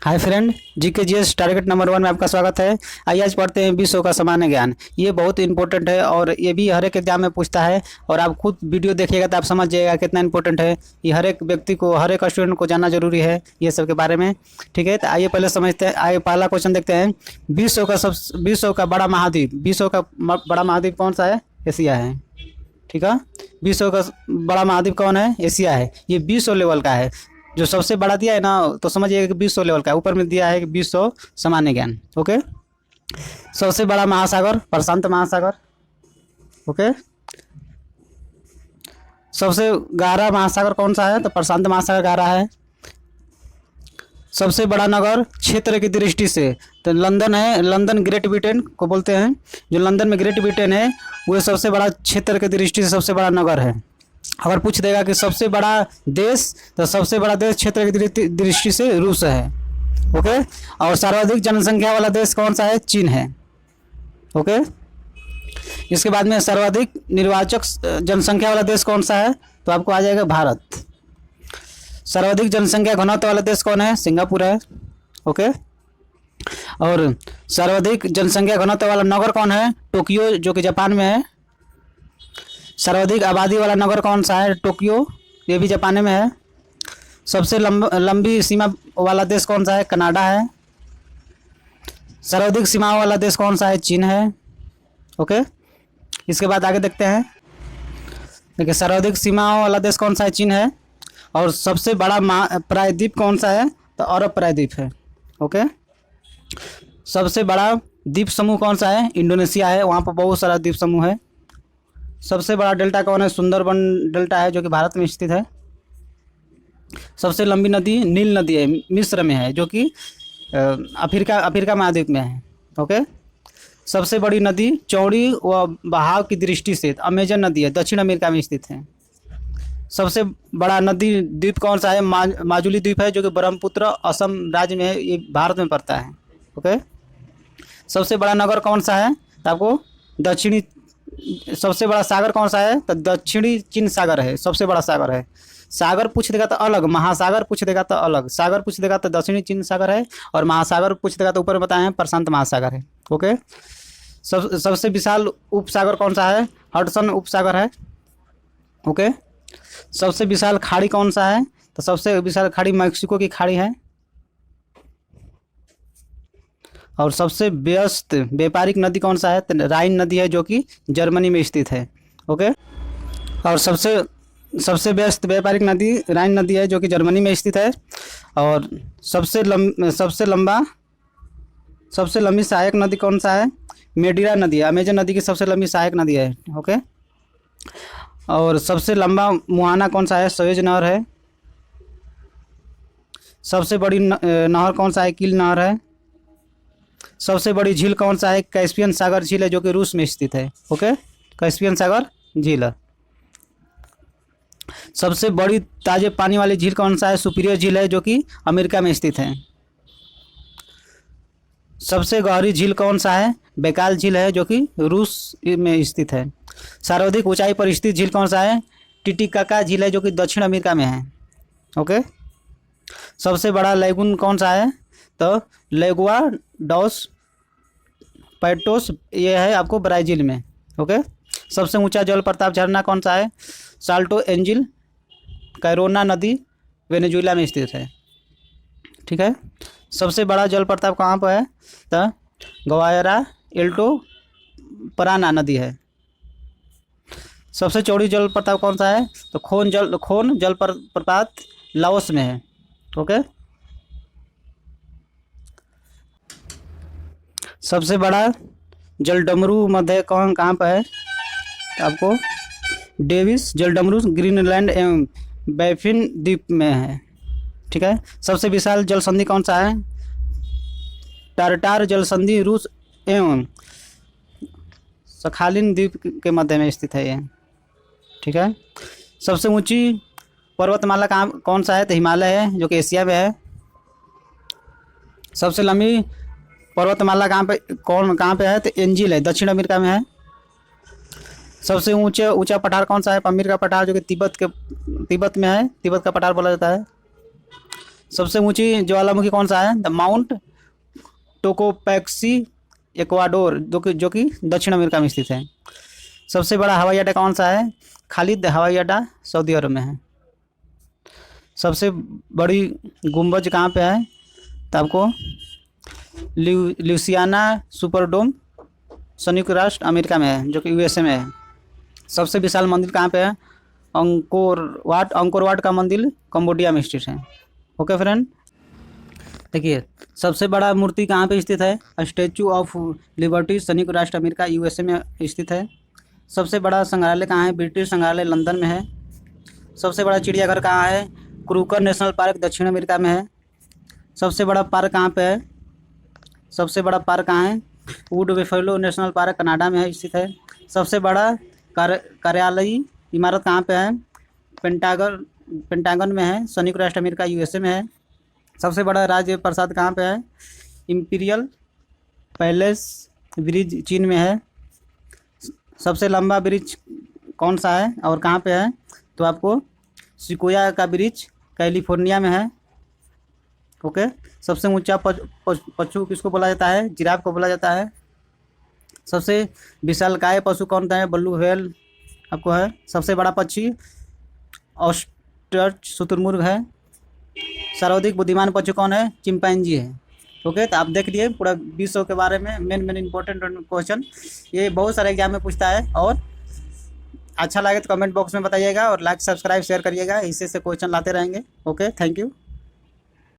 Hi friend, GKGS target number 1 में आपका स्वागत है। आइए आज पढ़ते हैं विश्व का सामान्य ज्ञान। ये बहुत इंपॉर्टेंट है और ये भी हर एक एग्जाम में पूछता है और आप खुद वीडियो देखिएगा तो आप समझ जाइएगा कितना इंपॉर्टेंट है। ये हर एक व्यक्ति को, हर एक स्टूडेंट को जानना जरूरी है ये सब के बारे में। ठीक है, तो आइए पहले समझते हैं। आइए पहला क्वेश्चन देखते हैं। विश्व का बड़ा महाद्वीप, विश्व का बड़ा महाद्वीप कौन सा है? एशिया है। ठीक है, विश्व का बड़ा महाद्वीप कौन है? एशिया है। ये विश्व लेवल का है। जो सबसे बड़ा दिया है ना, तो समझिए कि 20 लेवल का। ऊपर में दिया है कि 20 सामान्य ज्ञान। ओके, सबसे बड़ा महासागर प्रशांत महासागर। ओके, सबसे गहरा महासागर कौन सा है? तो प्रशांत महासागर गहरा है। सबसे बड़ा नगर क्षेत्र की दृष्टि से तो लंदन है। लंदन ग्रेट ब्रिटेन को बोलते हैं। जो लंदन में ग्रेट ब्रिटेन है वो सबसे बड़ा क्षेत्र की दृष्टि से सबसे बड़ा नगर है। अगर पूछ देगा कि सबसे बड़ा देश, तो सबसे बड़ा देश क्षेत्र की दृष्टि से रूस है। ओके, और सर्वाधिक जनसंख्या वाला देश कौन सा है? चीन है। ओके, इसके बाद में सर्वाधिक निर्वाचक जनसंख्या वाला देश कौन सा है? तो आपको आ जाएगा भारत। सर्वाधिक जनसंख्या घनत्व वाला देश कौन है? सिंगापुर है। ओके, और सर्वाधिक जनसंख्या घनत्व वाला नगर कौन है? टोक्यो, जो कि जापान में है। सर्वाधिक आबादी वाला नगर कौन सा है? टोक्यो, ये भी जापान में है। सबसे लंबी सीमा वाला देश कौन सा है? कनाडा है। सर्वाधिक सीमा वाला देश कौन सा है? चीन है। ओके, इसके बाद आगे देखते हैं। देखिए, सर्वाधिक सीमा वाला देश कौन सा है? चीन है। और सबसे बड़ा प्रायद्वीप कौन सा है? तो अरब प्रायद्वीप है। ओके, सबसे बड़ा द्वीप समूह कौन सा है? इंडोनेशिया है। वहाँ पर बहुत सारा द्वीप समूह है। सबसे बड़ा डेल्टा कौन है? सुंदरबन डेल्टा है, जो कि भारत में स्थित है। सबसे लंबी नदी नील नदी है, मिस्र में है, जो कि अफ्रीका महाद्वीप में है। ओके, सबसे बड़ी नदी चौड़ी व बहाव की दृष्टि से अमेजन नदी है, दक्षिण अमेरिका में स्थित है। सबसे बड़ा नदी द्वीप कौन सा है? माजुली द्वीप है, जो कि ब्रह्मपुत्र असम राज्य में है, ये भारत में पड़ता है। ओके, सबसे बड़ा नगर कौन सा है? तो आपको दक्षिणी सबसे बड़ा सागर कौन सा है? तो दक्षिणी चीन सागर है, सबसे बड़ा सागर है। सागर पूछ देगा तो अलग, महासागर पूछ देगा तो अलग। सागर पूछ देगा तो दक्षिणी चीन सागर है, और महासागर पूछ देगा तो ऊपर बताए हैं प्रशांत महासागर है। ओके, सबसे विशाल उपसागर कौन सा है? हडसन उपसागर है। ओके, सबसे विशाल खाड़ी कौन सा है? तो सबसे विशाल खाड़ी मैक्सिको की खाड़ी है। और सबसे व्यस्त व्यापारिक नदी कौन सा है? तो राइन नदी है, जो कि जर्मनी में स्थित है। ओके, और सबसे व्यस्त व्यापारिक नदी राइन नदी है, जो कि जर्मनी में स्थित है। और सबसे लंबी सहायक नदी कौन सा है? मेडिरा नदी है, अमेजन नदी की सबसे लंबी सहायक नदी है। ओके, और सबसे लंबा मुहाना कौन सा है? सुएज नहर है। सबसे बड़ी नहर कौन सा है? कील नहर है। सबसे बड़ी झील कौन सा है? कैस्पियन सागर झील है, जो कि रूस में स्थित है। ओके, कैस्पियन सागर झील है। सबसे बड़ी ताजे पानी वाली झील कौन सा है? सुपीरियर झील है, जो कि अमेरिका में स्थित है। सबसे गहरी झील कौन सा है? बैकाल झील है, जो कि रूस में स्थित है। सर्वाधिक ऊंचाई पर स्थित झील कौन सा है? टिटिकाका झील है, जो कि दक्षिण अमेरिका में है। ओके, सबसे बड़ा लैगून कौन सा है? तो लेगुआ डॉस पैटोस, ये है आपको ब्राज़ील में। ओके, सबसे ऊंचा जल प्रताप झरना कौन सा है? साल्टो एंजिल कैरोना नदी वेनेजुएला में स्थित है। ठीक है, सबसे बड़ा जल प्रताप कहाँ पर है? तो गवायरा एल्टो पराना नदी है। सबसे चौड़ी जल प्रताप कौन सा है? तो खोन जल प्रपात लाओस में है। ओके, सबसे बड़ा जलडमरू मध्य कहाँ पर है? आपको डेविस जलडमरू ग्रीनलैंड एवं बैफिन द्वीप में है। ठीक है, सबसे विशाल जल संधि कौन सा है? टारटार जल संधि रूस एवं सखालिन द्वीप के मध्य में स्थित है ये। ठीक है, सबसे ऊंची पर्वतमाला कौन सा है? तो हिमालय है, जो कि एशिया में है। सबसे लंबी पर्वतमाला कहाँ पे है? तो एंजिल है, दक्षिण अमेरिका में है। सबसे ऊंचा पठार कौन सा है? पमीर का पठार, जो कि तिब्बत में है, तिब्बत का पठार बोला जाता है। सबसे ऊंची ज्वालामुखी कौन सा है? द माउंट टोकोपैक्सी इक्वाडोर, जो कि दक्षिण अमेरिका में स्थित है। सबसे बड़ा हवाई अड्डा कौन सा है? खालिद हवाई अड्डा सऊदी अरब में है। सबसे बड़ी गुंबज कहाँ पे है? तो आपको ल्यूसियाना सुपरडोम संयुक्त राष्ट्र अमेरिका में है, जो कि यूएसए में है। सबसे विशाल मंदिर कहाँ पे है? अंकोर वाट का मंदिर कंबोडिया में स्थित है। ओके फ्रेंड, देखिए सबसे बड़ा मूर्ति कहाँ पे स्थित है? स्टैचू ऑफ लिबर्टी संयुक्त राष्ट्र अमेरिका यूएसए में स्थित है। सबसे बड़ा संग्रहालय कहाँ है? ब्रिटिश संग्रहालय लंदन में है। सबसे बड़ा चिड़ियाघर कहाँ है? क्रूकर नेशनल पार्क दक्षिण अमेरिका में है। सबसे बड़ा पार्क कहाँ पे है? सबसे बड़ा पार्क कहाँ है? Would buffalo national park Canada में स्थित है। सबसे बड़ा कार्यालयी इमारत कहाँ पे है? पेंटागन में है, संयुक्त राष्ट्र अमेरिका यूएसए में है। सबसे बड़ा राज्य प्रसाद कहाँ पे है? इम्पीरियल पैलेस ब्रिज चीन में है। सबसे लंबा ब्रिज कौन सा है और कहाँ पे है? तो आपको सिकोया का ब्रिज कैलिफोर्निया में है। ओके, सबसे ऊंचा पशु किसको बोला जाता है? जिराफ को बोला जाता है। सबसे विशालकाय पशु कौन सा है? ब्लू व्हेल आपको है। सबसे बड़ा पक्षी ऑस्ट्रिच शुतुरमुर्ग है। सर्वाधिक बुद्धिमान पशु कौन है? चिंपैंजी है। ओके, तो आप देख लिए पूरा विश्व के बारे में मेन इंपॉर्टेंट क्वेश्चन, ये बहुत सारे एग्जाम में पूछता है। और अच्छा लगे तो कमेंट बॉक्स में बताइएगा और लाइक सब्सक्राइब शेयर करिएगा, इससे क्वेश्चन लाते रहेंगे। Okay, thank you.